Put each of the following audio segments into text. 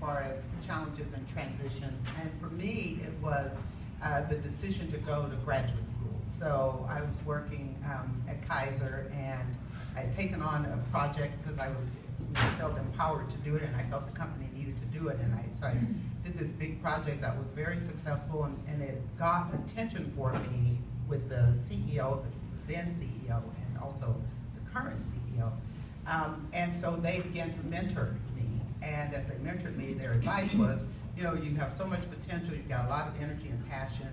far as challenges and transition. And for me, it was the decision to go to graduate school. So I was working at Kaiser, and I had taken on a project because I felt empowered to do it, and I felt the company needed to do it. And so I did this big project that was very successful, and it got attention for me with the CEO, the then CEO, and also the current CEO. And so they began to mentor me. And as they mentored me, their advice was, you know, you have so much potential, you've got a lot of energy and passion,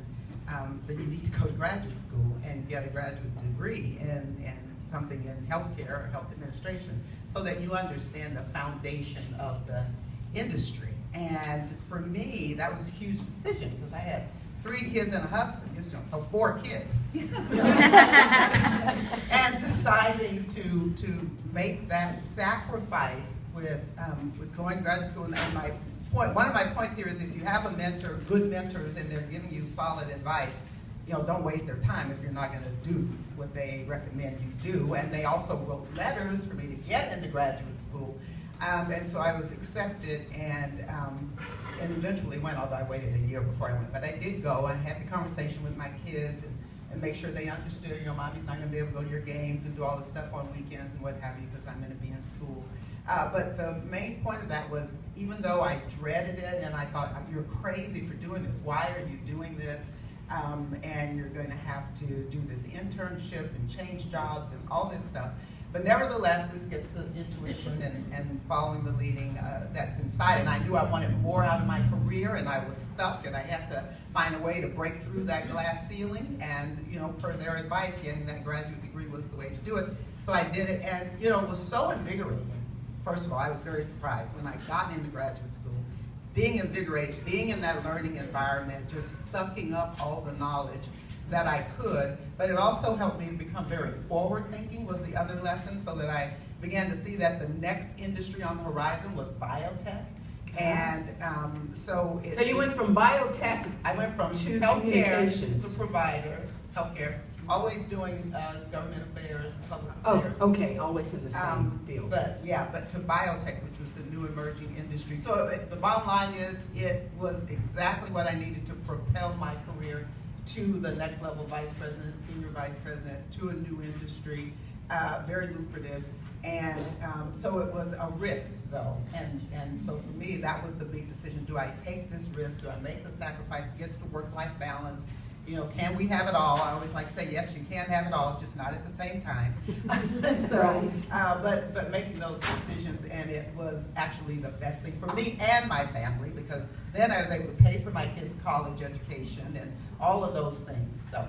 but you need to go to graduate school and get a graduate degree in something in healthcare or health administration so that you understand the foundation of the industry. And for me, that was a huge decision because I had 3 kids and a husband, so 4 kids. And deciding to make that sacrifice with going to graduate school. And one of my points here is if you have a mentor, good mentors, and they're giving you solid advice, you know, don't waste their time if you're not going to do what they recommend you do. And they also wrote letters for me to get into graduate school. And so I was accepted and eventually went, although I waited a year before I went. But I did go, and I had the conversation with my kids and make sure they understood, you know, mommy's not going to be able to go to your games and do all the stuff on weekends and what have you because I'm going to be in school. But the main point of that was, even though I dreaded it and I thought, you're crazy for doing this, why are you doing this? And you're going to have to do this internship and change jobs and all this stuff. But nevertheless, this gets the intuition and following the leading that's inside. And I knew I wanted more out of my career, and I was stuck, and I had to find a way to break through that glass ceiling. And, you know, per their advice, getting that graduate degree was the way to do it. So I did it, and, you know, it was so invigorating. First of all, I was very surprised when I got into graduate school, being invigorated, being in that learning environment, just sucking up all the knowledge that I could. But it also helped me to become very forward-thinking was the other lesson, so that I began to see that the next industry on the horizon was biotech. And so you went from biotech I went from to healthcare to provider, healthcare, always doing government affairs, public affairs. Oh, okay, always in the same field. But to biotech, which was the new emerging industry. So the bottom line is, it was exactly what I needed to propel my career to the next level, vice president, senior vice president, to a new industry, very lucrative. And so it was a risk, though. And so for me, that was the big decision. Do I take this risk? Do I make the sacrifice? Gets to work-life balance. You know, can we have it all? I always like to say, yes, you can have it all, just not at the same time. So, but making those decisions, and it was actually the best thing for me and my family, because then I was able to pay for my kids' college education and all of those things. So